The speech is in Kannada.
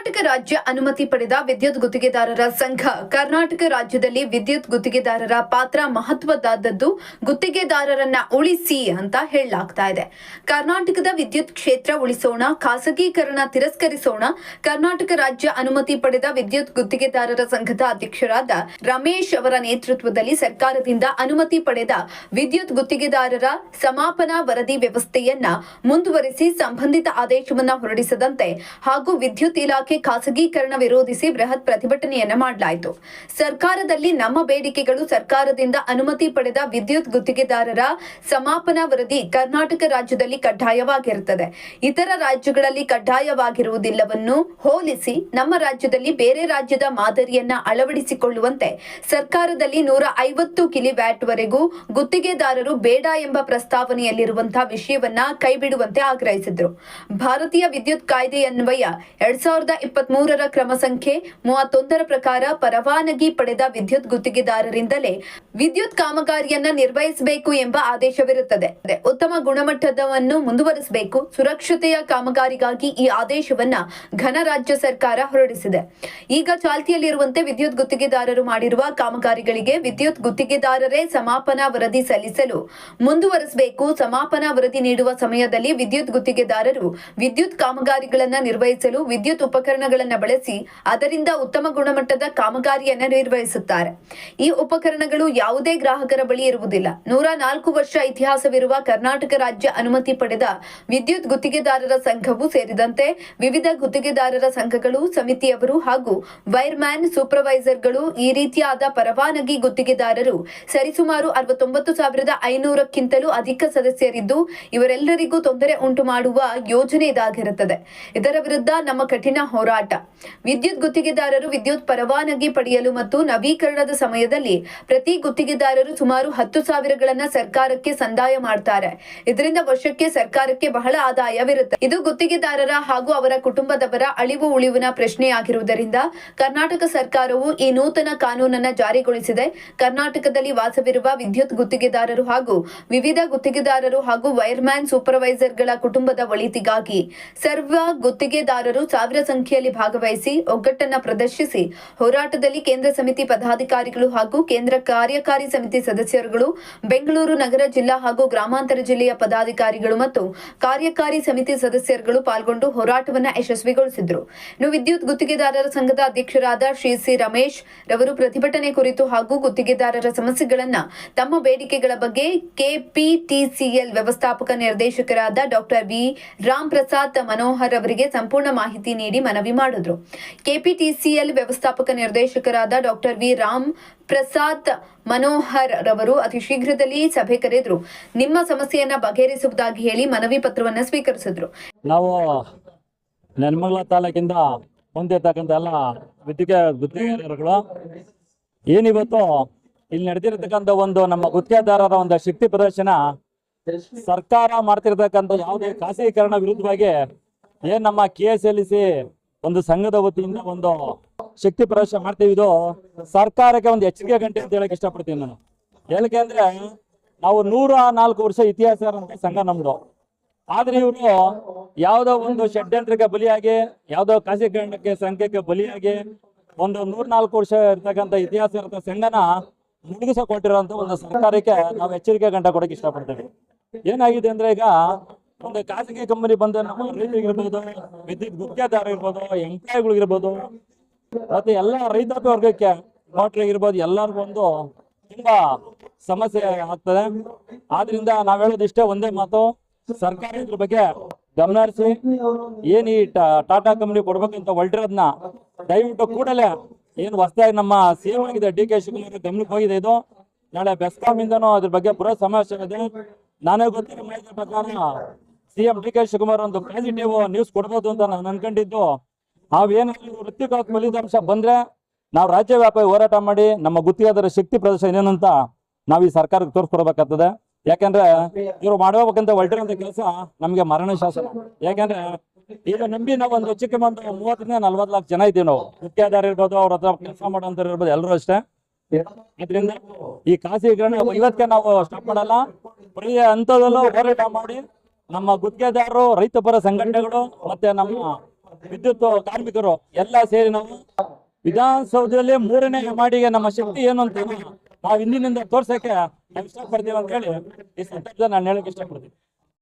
ಕರ್ನಾಟಕ ರಾಜ್ಯ ಅನುಮತಿ ಪಡೆದ ವಿದ್ಯುತ್ ಗುತ್ತಿಗೆದಾರರ ಸಂಘ ಕರ್ನಾಟಕ ರಾಜ್ಯದಲ್ಲಿ ವಿದ್ಯುತ್ ಗುತ್ತಿಗೆದಾರರ ಪಾತ್ರ ಮಹತ್ವದ್ದಾದದ್ದು. ಗುತ್ತಿಗೆದಾರರನ್ನ ಉಳಿಸಿ ಅಂತ ಹೇಳಲಾಗ್ತಾ ಇದೆ. ಕರ್ನಾಟಕದ ವಿದ್ಯುತ್ ಕ್ಷೇತ್ರ ಉಳಿಸೋಣ, ಖಾಸಗೀಕರಣ ತಿರಸ್ಕರಿಸೋಣ. ಕರ್ನಾಟಕ ರಾಜ್ಯ ಅನುಮತಿ ಪಡೆದ ವಿದ್ಯುತ್ ಗುತ್ತಿಗೆದಾರರ ಸಂಘದ ಅಧ್ಯಕ್ಷರಾದ ರಮೇಶ್ ಅವರ ನೇತೃತ್ವದಲ್ಲಿ ಸರ್ಕಾರದಿಂದ ಅನುಮತಿ ಪಡೆದ ವಿದ್ಯುತ್ ಗುತ್ತಿಗೆದಾರರ ಸಮಾಪನಾ ವರದಿ ವ್ಯವಸ್ಥೆಯನ್ನ ಮುಂದುವರಿಸಿ ಸಂಬಂಧಿತ ಆದೇಶವನ್ನ ಹೊರಡಿಸದಂತೆ ಹಾಗೂ ವಿದ್ಯುತ್ ಇಲಾಖೆ ಖಾಸಗೀಕರಣ ವಿರೋಧಿಸಿ ಬೃಹತ್ ಪ್ರತಿಭಟನೆಯನ್ನ ಮಾಡಲಾಯಿತು. ಸರ್ಕಾರದಲ್ಲಿ ನಮ್ಮ ಬೇಡಿಕೆಗಳು ಸರ್ಕಾರದಿಂದ ಅನುಮತಿ ಪಡೆದ ವಿದ್ಯುತ್ ಗುತ್ತಿಗೆದಾರರ ಸಮಾಪನಾ ವರದಿ ಕರ್ನಾಟಕ ರಾಜ್ಯದಲ್ಲಿ ಕಡ್ಡಾಯವಾಗಿರುತ್ತದೆ. ಇತರ ರಾಜ್ಯಗಳಲ್ಲಿ ಕಡ್ಡಾಯವಾಗಿರುವುದಿಲ್ಲವನ್ನು ಹೋಲಿಸಿ ನಮ್ಮ ರಾಜ್ಯದಲ್ಲಿ ಬೇರೆ ರಾಜ್ಯದ ಮಾದರಿಯನ್ನ ಅಳವಡಿಸಿಕೊಳ್ಳುವಂತೆ ಸರ್ಕಾರದಲ್ಲಿ 150 ಕಿಲೋವ್ಯಾಟ್ ವರೆಗೂ ಗುತ್ತಿಗೆದಾರರು ಬೇಡ ಎಂಬ ಪ್ರಸ್ತಾವನೆಯಲ್ಲಿರುವಂತಹ ವಿಷಯವನ್ನ ಕೈಬಿಡುವಂತೆ ಆಗ್ರಹಿಸಿದ್ರು. ಭಾರತೀಯ ವಿದ್ಯುತ್ ಕಾಯ್ದೆಯನ್ವಯ 2023ರ ಕ್ರಮ ಸಂಖ್ಯೆ 31ರ ಪ್ರಕಾರ ಪರವಾನಗಿ ಪಡೆದ ವಿದ್ಯುತ್ ಗುತ್ತಿಗೆದಾರರಿಂದಲೇ ವಿದ್ಯುತ್ ಕಾಮಗಾರಿಯನ್ನ ನಿರ್ವಹಿಸಬೇಕು ಎಂಬ ಆದೇಶವಿರುತ್ತದೆ. ಉತ್ತಮ ಗುಣಮಟ್ಟದವನ್ನು ಮುಂದುವರಿಸಬೇಕು. ಸುರಕ್ಷತೆಯ ಕಾಮಗಾರಿಗಾಗಿ ಈ ಆದೇಶವನ್ನ ಘನ ರಾಜ್ಯ ಸರ್ಕಾರ ಹೊರಡಿಸಿದೆ. ಈಗ ಚಾಲ್ತಿಯಲ್ಲಿರುವಂತೆ ವಿದ್ಯುತ್ ಗುತ್ತಿಗೆದಾರರು ಮಾಡಿರುವ ಕಾಮಗಾರಿಗಳಿಗೆ ವಿದ್ಯುತ್ ಗುತ್ತಿಗೆದಾರರೇ ಸಮಾಪನಾ ವರದಿ ಸಲ್ಲಿಸಲು ಮುಂದುವರಿಸಬೇಕು. ಸಮಾಪನಾ ವರದಿ ನೀಡುವ ಸಮಯದಲ್ಲಿ ವಿದ್ಯುತ್ ಗುತ್ತಿಗೆದಾರರು ವಿದ್ಯುತ್ ಕಾಮಗಾರಿಗಳನ್ನ ನಿರ್ವಹಿಸಲು ವಿದ್ಯುತ್ ಉಪಕರಣಗಳನ್ನು ಬಳಸಿ ಅದರಿಂದ ಉತ್ತಮ ಗುಣಮಟ್ಟದ ಕಾಮಗಾರಿಯನ್ನು ನಿರ್ವಹಿಸುತ್ತಾರೆ. ಈ ಉಪಕರಣಗಳು ಯಾವುದೇ ಗ್ರಾಹಕರ ಬಳಿ ಇರುವುದಿಲ್ಲ. 104 ವರ್ಷ ಇತಿಹಾಸವಿರುವ ಕರ್ನಾಟಕ ರಾಜ್ಯ ಅನುಮತಿ ಪಡೆದ ವಿದ್ಯುತ್ ಗುತ್ತಿಗೆದಾರರ ಸಂಘವು ಸೇರಿದಂತೆ ವಿವಿಧ ಗುತ್ತಿಗೆದಾರರ ಸಂಘಗಳು, ಸಮಿತಿಯವರು ಹಾಗೂ ವೈರ್ಮ್ಯಾನ್ ಸೂಪರ್ವೈಸರ್ಗಳು ಈ ರೀತಿಯಾದ ಪರವಾನಗಿ ಗುತ್ತಿಗೆದಾರರು ಸರಿಸುಮಾರು 69,500ಕ್ಕಿಂತಲೂ ಅಧಿಕ ಸದಸ್ಯರಿದ್ದು ಇವರೆಲ್ಲರಿಗೂ ತೊಂದರೆ ಉಂಟು ಮಾಡುವ ಯೋಜನೆ ಇದಾಗಿರುತ್ತದೆ. ಇದರ ವಿರುದ್ಧ ನಮ್ಮ ಕಠಿಣ ಹೋರಾಟ. ವಿದ್ಯುತ್ ಗುತ್ತಿಗೆದಾರರು ವಿದ್ಯುತ್ ಪರವಾನಗಿ ಪಡೆಯಲು ಮತ್ತು ನವೀಕರಣದ ಸಮಯದಲ್ಲಿ ಪ್ರತಿ ಗುತ್ತಿಗೆದಾರರು ಸುಮಾರು 10,000ಗಳನ್ನ ಸರ್ಕಾರಕ್ಕೆ ಸಂದಾಯ ಮಾಡ್ತಾರೆ. ಇದರಿಂದ ವರ್ಷಕ್ಕೆ ಸರ್ಕಾರಕ್ಕೆ ಬಹಳ ಆದಾಯವಿರುತ್ತೆ. ಇದು ಗುತ್ತಿಗೆದಾರರ ಹಾಗೂ ಅವರ ಕುಟುಂಬದವರ ಅಳಿವು ಉಳಿವಿನ ಪ್ರಶ್ನೆಯಾಗಿರುವುದರಿಂದ ಕರ್ನಾಟಕ ಸರ್ಕಾರವು ಈ ನೂತನ ಕಾನೂನನ್ನ ಜಾರಿಗೊಳಿಸಿದೆ. ಕರ್ನಾಟಕದಲ್ಲಿ ವಾಸವಿರುವ ವಿದ್ಯುತ್ ಗುತ್ತಿಗೆದಾರರು ಹಾಗೂ ವಿವಿಧ ಗುತ್ತಿಗೆದಾರರು ಹಾಗೂ ವೈರ್ಮ್ಯಾನ್ ಸೂಪರ್ವೈಸರ್ಗಳ ಕುಟುಂಬದ ಒಳಿತಿಗಾಗಿ ಸರ್ವ ಗುತ್ತಿಗೆದಾರರು ಸಾವಿರ ಸಂಖ್ಯೆಯಲ್ಲಿ ಭಾಗವಹಿಸಿ ಒಗ್ಗಟ್ಟನ್ನ ಪ್ರದರ್ಶಿಸಿ ಹೋರಾಟದಲ್ಲಿ ಕೇಂದ್ರ ಸಮಿತಿ ಪದಾಧಿಕಾರಿಗಳು ಹಾಗೂ ಕೇಂದ್ರ ಕಾರ್ಯಕಾರಿ ಸಮಿತಿ ಸದಸ್ಯರುಗಳು, ಬೆಂಗಳೂರು ನಗರ ಜಿಲ್ಲಾ ಹಾಗೂ ಗ್ರಾಮಾಂತರ ಜಿಲ್ಲೆಯ ಪದಾಧಿಕಾರಿಗಳು ಮತ್ತು ಕಾರ್ಯಕಾರಿ ಸಮಿತಿ ಸದಸ್ಯರುಗಳು ಪಾಲ್ಗೊಂಡು ಹೋರಾಟವನ್ನ ಯಶಸ್ವಿಗೊಳಿಸಿದ್ರು. ಇನ್ನು ವಿದ್ಯುತ್ ಗುತ್ತಿಗೆದಾರರ ಸಂಘದ ಅಧ್ಯಕ್ಷರಾದ ಶ್ರೀ ಸಿ ರಮೇಶ್ ರವರು ಪ್ರತಿಭಟನೆ ಕುರಿತು ಹಾಗೂ ಗುತ್ತಿಗೆದಾರರ ಸಮಸ್ಯೆಗಳನ್ನ ತಮ್ಮ ಬೇಡಿಕೆಗಳ ಬಗ್ಗೆ ಕೆಪಿಟಿಸಿಎಲ್ ವ್ಯವಸ್ಥಾಪಕ ನಿರ್ದೇಶಕರಾದ ಡಾಕ್ಟರ್ ವಿ ರಾಮ್ ಪ್ರಸಾದ್ ಮನೋಹರ್ ಅವರಿಗೆ ಸಂಪೂರ್ಣ ಮಾಹಿತಿ ನೀಡಿ ಮನವಿ ಮಾಡಿದ್ರು. ಕೆಪಿಟಿಸಿಎಲ್ ವ್ಯವಸ್ಥಾಪಕ ನಿರ್ದೇಶಕರಾದ ಡಾಕ್ಟರ್ ವಿ ರಾಮ್ ಪ್ರಸಾದ್ ಮನೋಹರ್ ರವರು ಅತಿ ಶೀಘ್ರದಲ್ಲಿ ಸಭೆ ಕರೆದ್ರು. ನಿಮ್ಮ ಸಮಸ್ಯೆಯನ್ನ ಬಗೆಹರಿಸುವುದಾಗಿ ಹೇಳಿ ಮನವಿ ಪತ್ರವನ್ನ ಸ್ವೀಕರಿಸಿದ್ರು. ನಾವು ನೆಲಮಂಗಲ ತಾಲೂಕಿಂದ ಹೊಂದಿರತಕ್ಕಂಥ ಎಲ್ಲ ಗುತ್ತಿಗೆದಾರರುಗಳು ಏನಿವತ್ತು ಇಲ್ಲಿ ನಡೆದಿರತಕ್ಕಂಥ ಒಂದು ನಮ್ಮ ಗುತ್ತಿಗೆದಾರರ ಒಂದು ಶಕ್ತಿ ಪ್ರದರ್ಶನ ಸರ್ಕಾರ ಮಾಡ್ತಿರ್ತಕ್ಕಂಥ ಯಾವುದೇ ಖಾಸಗೀಕರಣ ವಿರುದ್ಧವಾಗಿ ಏನ್ ನಮ್ಮ KSLC ಒಂದು ಸಂಘದ ವತಿಯಿಂದ ಒಂದು ಶಕ್ತಿ ಪ್ರದರ್ಶನ ಮಾಡ್ತೀವಿ. ಇದು ಸರ್ಕಾರಕ್ಕೆ ಒಂದು ಎಚ್ಚರಿಕೆ ಗಂಟೆ ಅಂತ ಹೇಳಕ್ ಇಷ್ಟಪಡ್ತೀನಿ ನಾನು. ಏನಕ್ಕೆ ಅಂದ್ರೆ ನಾವು 104 ವರ್ಷ ಇತಿಹಾಸ ಇರುವಂತ ಸಂಘ ನಮ್ದು. ಆದ್ರೆ ಇವರು ಯಾವುದೋ ಒಂದು ಷಡ್ಯಂತ್ರಕ್ಕೆ ಬಲಿಯಾಗಿ ಯಾವುದೋ ಖಾಸಗೀಕರಣಕ್ಕೆ ಸಂಖ್ಯೆಗೆ ಬಲಿಯಾಗಿ ಒಂದು 104 ವರ್ಷ ಇರ್ತಕ್ಕಂಥ ಇತಿಹಾಸ ಇರೋ ಸಂಘನ ಮುಳುಗಿಸಿಕೊಟ್ಟಿರುವಂತ ಒಂದು ಸರ್ಕಾರಕ್ಕೆ ನಾವು ಎಚ್ಚರಿಕೆ ಗಂಟೆ ಕೊಡಕ್ಕೆ ಇಷ್ಟಪಡ್ತೇವೆ. ಏನಾಗಿದೆ ಅಂದ್ರೆ ಈಗ ಒಂದು ಖಾಸಗಿ ಕಂಪನಿ ಬಂದ ನಮ್ಮ ರೈತರಿಗಿರ್ಬೋದು, ವಿದ್ಯುತ್ ಗುತ್ತಿಗೆದಾರ ಇರ್ಬೋದು, ಎಂಪ್ಲಾಯಿಗಳಿರ್ಬೋದು, ಮತ್ತೆ ಎಲ್ಲ ರೈತಾಪಿ ವರ್ಗಕ್ಕೆ ಮೋಟ್ರಿಗಿರ್ಬೋದು ಎಲ್ಲರಿಗೂ ಒಂದು ತುಂಬಾ ಸಮಸ್ಯೆ ಆಗ್ತದೆ. ಆದ್ರಿಂದ ನಾವ್ ಹೇಳೋದಿಷ್ಟೇ ಒಂದೇ ಮಾತು, ಸರ್ಕಾರ ಇದ್ರ ಬಗ್ಗೆ ಗಮನ ಹರಿಸಿ ಏನ್ ಈ ಟಾಟಾ ಕಂಪನಿ ಕೊಡ್ಬೇಕಂತ ಹೊರಟಿರೋದನ್ನ ದಯವಿಟ್ಟು ಕೂಡಲೇ ಏನು ಹೊಸದಾಗಿ ನಮ್ಮ CM ಆಗಿದೆ DK ಶಿವಕುಮಾರ್ ಗಮನಕ್ಕೆ ಹೋಗಿದೆ. ಇದು ನಾಳೆ ಬೆಸ್ಕಾಂ ಇಂದನೂ ಅದ್ರ ಬಗ್ಗೆ ಪುರ ಸಮಾವೇಶ ಇದೆ. ನಾನೇ ಗೊತ್ತಿರೋ ಮಾಹಿತಿ ಪ್ರಕಾರ CM DK ಶಿವಕುಮಾರ್ ಒಂದು ಪಾಸಿಟಿವ್ ನ್ಯೂಸ್ ಕೊಡ್ಬೋದು ಅಂತ ನಾನು ಅನ್ಕೊಂಡಿದ್ದು. ನಾವೇನಾದ್ರೂ ವೃತ್ತಿಕ ಫಲಿತಾಂಶ ಬಂದ್ರೆ ನಾವು ರಾಜ್ಯ ವ್ಯಾಪಿ ಹೋರಾಟ ಮಾಡಿ ನಮ್ಮ ಗುತ್ತಿಗೆದಾರರ ಶಕ್ತಿ ಪ್ರದರ್ಶನ ಏನಂತ ನಾವು ಈ ಸರ್ಕಾರಕ್ಕೆ ತೋರಿಸ್ಕೊಡ್ಬೇಕಾಗ್ತದೆ. ಯಾಕಂದ್ರೆ ಇವರು ಮಾಡಬೇಕಂತ ಹೊರಟಿರೋಂಥ ಕೆಲಸ ನಮ್ಗೆ ಮರಣ ಶಾಸನ. ಯಾಕಂದ್ರೆ ಈಗ ನಂಬಿ ನಾವು ಒಂದು ಚಿಕ್ಕ ಒಂದು 30-40 ಲಕ್ಷ ಜನ ಇದ್ದೀವಿ. ನಾವು ಗುತ್ತಿಗೆದಾರ ಇರ್ಬೋದು, ಅವ್ರ ಹತ್ರ ಕೆಲಸ ಮಾಡೋಂಥವ್ರು ಇರ್ಬೋದು, ಎಲ್ಲರೂ ಅಷ್ಟೇ. ಅದರಿಂದ ಈ ಖಾಸಗೀಕರಣ ಇವತ್ತೇ ನಾವು ಸ್ಟಾಪ್ ಮಾಡಲ್ಲ. ಪ್ರತಿ ಹಂತದಲ್ಲೂ ಹೋರಾಟ ಮಾಡಿ ನಮ್ಮ ಗುತ್ತಿಗೆದಾರರು, ರೈತ ಪರ ಸಂಘಟನೆಗಳು ಮತ್ತೆ ನಮ್ಮ ವಿದ್ಯುತ್ ಕಾರ್ಮಿಕರು ಎಲ್ಲ ಸೇರಿ ನಾವು ವಿಧಾನಸೌಧದಲ್ಲಿ 3ನೇ ಮಾಡಿಗೆ ನಮ್ಮ ಶಕ್ತಿ ಏನು ಅಂತ ನಾವು ಹಿಂದಿನಿಂದ ತೋರ್ಸಕ್ಕೆ ನಾವು ಇಷ್ಟಪಡ್ತೀವಿ ಅಂತ ಹೇಳಿ ಈ ಸಂದರ್ಭದಲ್ಲಿ ನಾನು ಹೇಳಕ್ ಇಷ್ಟಪಡ್ತೀನಿ.